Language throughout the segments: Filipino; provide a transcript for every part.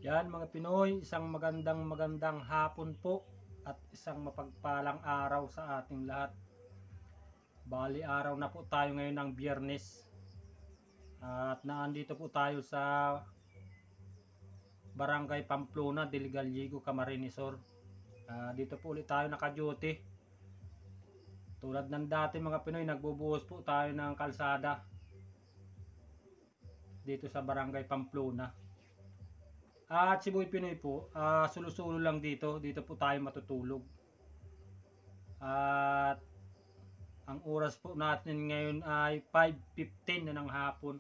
Yan mga Pinoy, isang magandang hapon po at isang mapagpalang araw sa ating lahat. Bali araw na po tayo ngayon ng Biyernes. At naandito po tayo sa Barangay Pamplona del Gallego, Camarines Sur. Dito po ulit tayo naka-duty. Tulad ng dati mga Pinoy, nagbubuhos po tayo ng kalsada dito sa Barangay Pamplona. At si Boy Pinoy po, sulo-sulo lang dito. Dito po tayo matutulog. At ang oras po natin ngayon ay 5:15 na ng hapon.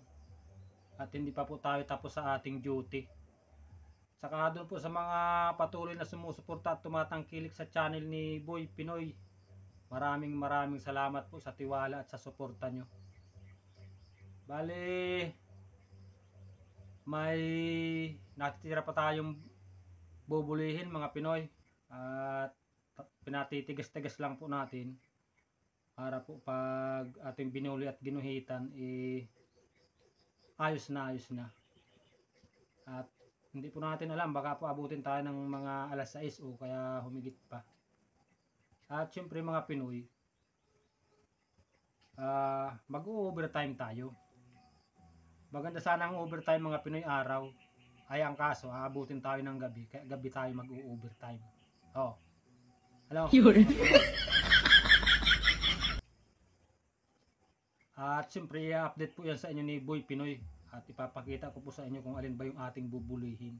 At hindi pa po tayo tapos sa ating duty. Saka doon po sa mga patuloy na sumusuporta at tumatangkilik sa channel ni Boy Pinoy. Maraming salamat po sa tiwala at sa suporta nyo. Bale, may nakitira pa tayong bubulihin mga Pinoy. At pinatitigas-tigas lang po natin para po pag ating binuli at ginuhitan ayos na. At hindi po natin alam, baka po abutin tayo ng mga alas 6 o kaya humigit pa. At syempre mga Pinoy, mag-overtime tayo. Maganda sana ang overtime mga Pinoy araw. Ay ang kaso, aabutin tayo ng gabi. Kaya gabi tayo mag-overtime. Oh. Hello? At syempre, i-update po yan sa inyo ni Boy Pinoy. At ipapakita ko po sa inyo kung alin ba yung ating bubulihin.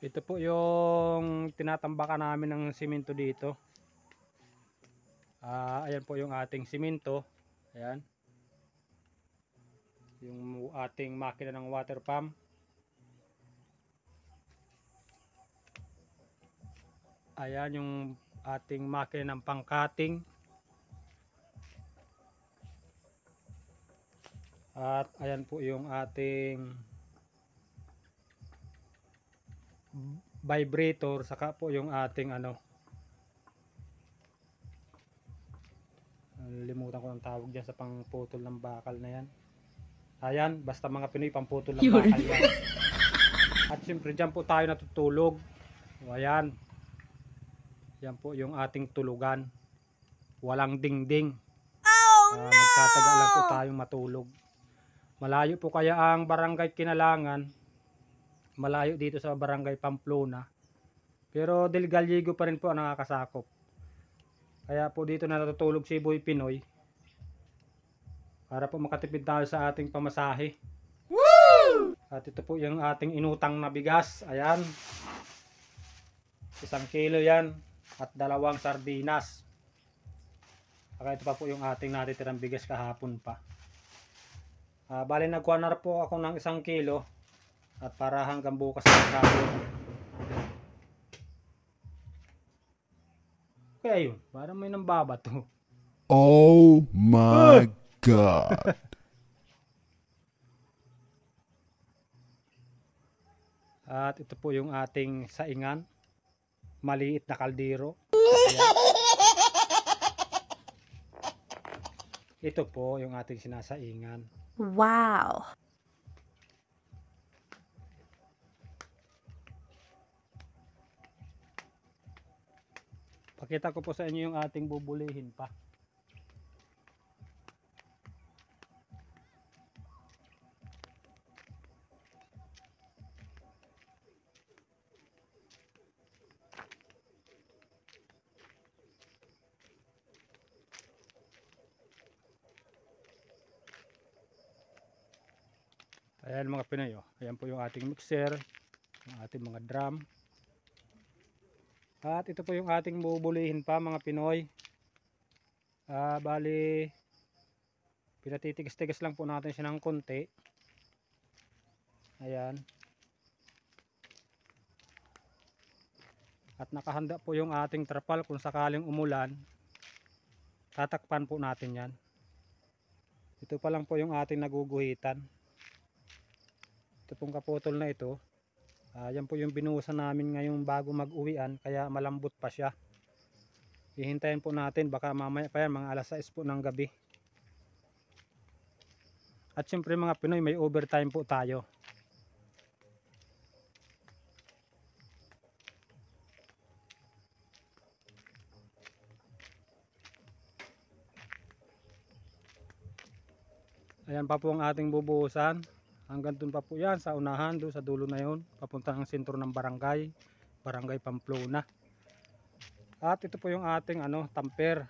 Ito po yung tinatambakan namin ng simento dito. Ayan po yung ating simento. Ayan. Yung ating makina ng water pump. Ayan yung ating makina ng pang-cutting. At ayan po yung ating vibrator, saka po yung ating limutan ko ang tawag dyan sa pangputol ng bakal na yan. Ayan, basta mga Pinoy, pamputol ng bakal yan. At siyempre dyan po tayo natutulog. O ayan, yan po yung ating tulugan. Walang dingding. Nagtataga lang po tayong matulog. Malayo po kaya ang barangay Kinalangan. Malayo dito sa Barangay Pamplona. Pero Del Gallego pa rin po ang nakakasakop. Kaya po dito na natutulog si Boy Pinoy. Para po makatipid tayo sa ating pamasahe. Woo! At ito po yung ating inutang na bigas. Ayan. 1 kilo yan. At 2 sardinas. Saka ito pa po yung ating natitirang bigas kahapon pa. Bali nagkuha na po ako ng 1 kilo. At para hanggang bukas ng hapon. Kaya yun, parang may nambabato. Oh my God. At ito po yung ating saingan. Maliit na kaldero. Ito po yung ating sinasaingan. Wow! Pakita ko po sa inyo yung ating bubulihin pa. Ayan mga Pinoy, oh. Ayan po yung ating mixer, yung ating mga drum. At ito po yung ating bubulihin pa mga Pinoy. Bali, pinatitigas-tigas lang po natin siya ng konti. Ayan. At nakahanda po yung ating trapal kung sakaling umulan. Tatakpan po natin yan. Ito pa lang po yung ating naguguhitan. Ito pong kaputol na ito. Yan po yung binuhusan namin ngayong bago mag-uwian, kaya malambot pa siya. Hihintayin po natin, baka mamaya pa yan, mga alas 6 po ng gabi. At syempre mga Pinoy, may overtime po tayo. Ayan pa po ang ating bubuhusan. Hanggang dun pa po yan sa unahan, doon sa dulo na yun. Papunta ng sentro ng barangay, Barangay Pamplona. At ito po yung ating tamper.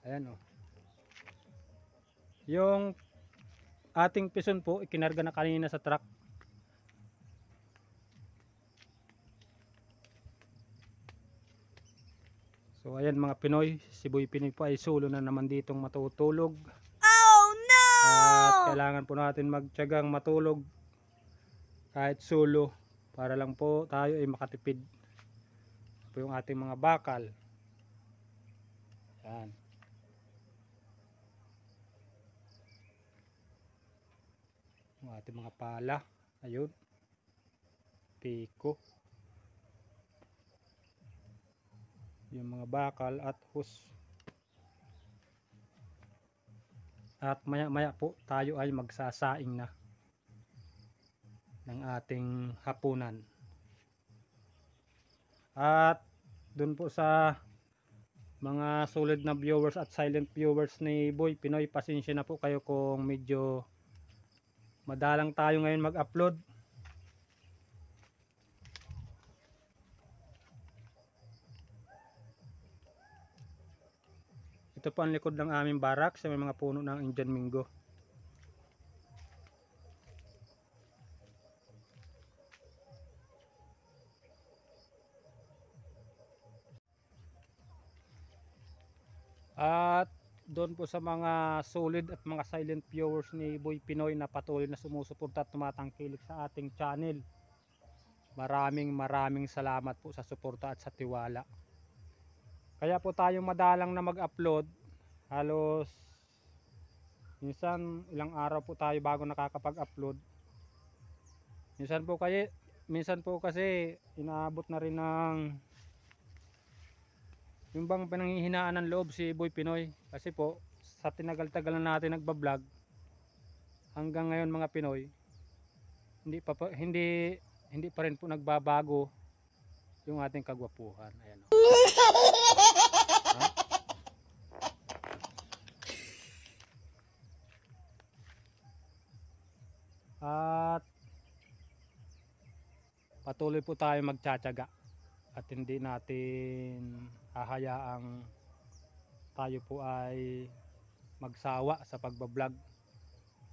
Ayan o. Yung ating pison po, ikinarga na kanina sa truck. So ayan mga Pinoy, si Boy Pinoy po ay solo na naman ditong matutulog. Oh no! At kailangan po natin magtiyagang matulog kahit solo para lang po tayo ay makatipid. Ito po yung ating mga bakal. Yan. Yung ating mga pala. Ayun. Piko. Yung mga bakal at hose. At maya maya po tayo ay magsasaing na ng ating hapunan. At dun po sa mga solid na viewers at silent viewers ni Boy Pinoy, pasensya na po kayo kung medyo madalang tayo ngayon mag-upload. Ito po ang likod ng aming barak sa may mga puno ng Indian Mingo. At doon po sa mga solid at mga silent viewers ni Boy Pinoy na patuloy na sumusuporta at tumatangkilik sa ating channel. Maraming salamat po sa suporta at sa tiwala. Kaya po tayo madalang na mag-upload. Halos minsan ilang araw po tayo bago nakakapag-upload. Minsan po kasi inaabot na rin ng yung bang pinanghihinaan ng loob si Boy Pinoy. Kasi po sa tinagal-tagal na natin nagba-vlog hanggang ngayon mga Pinoy, hindi pa rin po nagbabago yung ating kagwapuhan. Ayan o. At patuloy po tayo magtsatsaga at hindi natin hahayaang tayo po ay magsawa sa pagbablog.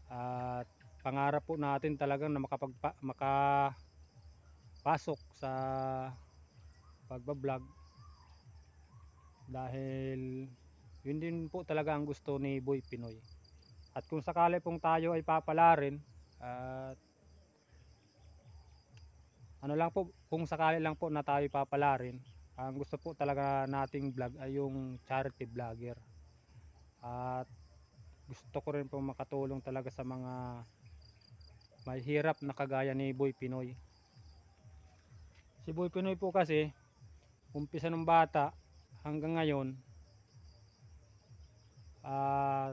At pangarap po natin talagang na makapasok sa pagbablog, dahil yun din po talaga ang gusto ni Boy Pinoy. At kung sakali pong tayo ay papalarin, at kung sakali lang po na tayo papalarin, ang gusto po talaga nating vlog ay yung charity vlogger. At gusto ko rin po makatulong talaga sa mga may hirap na kagaya ni Boy Pinoy. Si Boy Pinoy po kasi umpisa ng bata hanggang ngayon,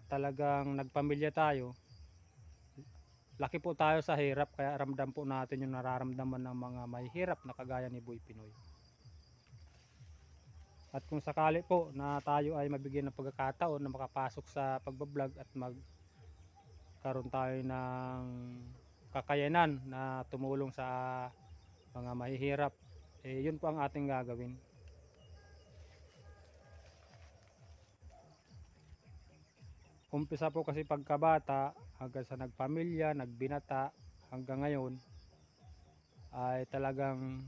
talagang nagpamilya tayo. Laki po tayo sa hirap, kaya ramdam po natin yung nararamdaman ng mga may hirap na kagaya ni Boy Pinoy. At kung sakali po na tayo ay mabigyan ng pagkakataon na makapasok sa pagbablog at magkaroon tayo ng kakayanan na tumulong sa mga mahihirap, yun po ang ating gagawin. Umpisa po kasi pagkabata hanggang sa nagpamilya, nagbinata hanggang ngayon, ay talagang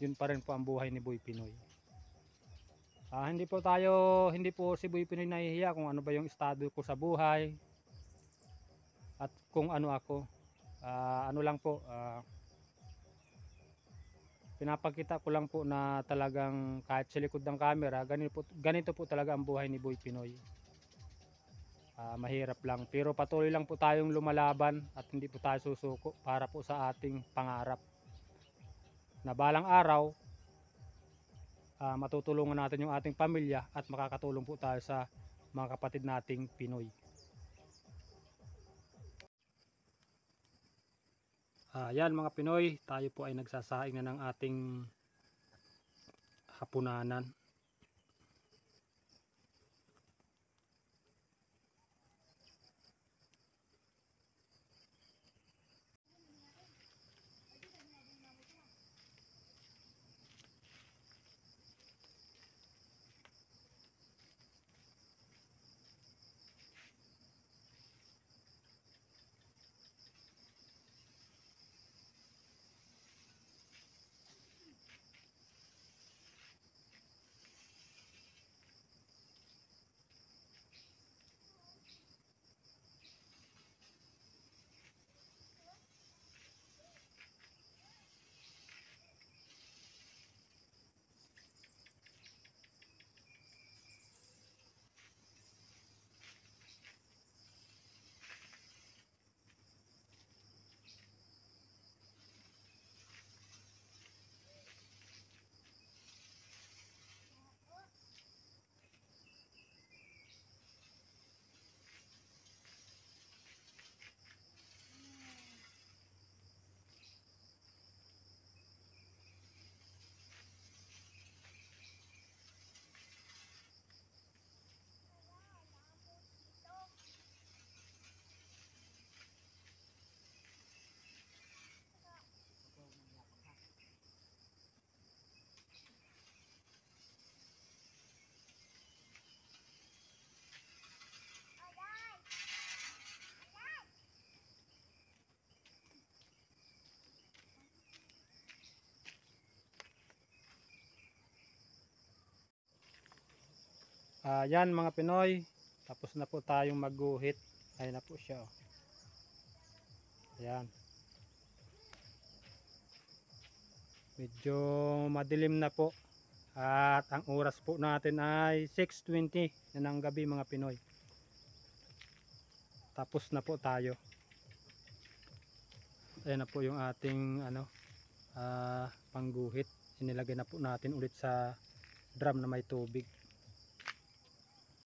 yun pa rin po ang buhay ni Boy Pinoy. Hindi po si Boy Pinoy nahihiya kung ano ba yung estado ko sa buhay at kung ano ako. Pinapakita ko lang po na talagang kahit sa likod ng camera, ganito po talaga ang buhay ni Boy Pinoy. Mahirap lang, pero patuloy lang po tayong lumalaban at hindi po tayo susuko para po sa ating pangarap na balang araw matutulungan natin yung ating pamilya at makakatulong po tayo sa mga kapatid nating Pinoy. Yan mga Pinoy, tayo po ay nagsasaing na ng ating hapunanan. Yan mga Pinoy, tapos na po tayong magguhit. Ayun na po siya. Oh. Ayan. Medyo madilim na po. At ang oras po natin ay 6:20 na ng gabi mga Pinoy. Tapos na po tayo. Ayan na po yung ating pangguhit. Inilagay na po natin ulit sa drum na may tubig.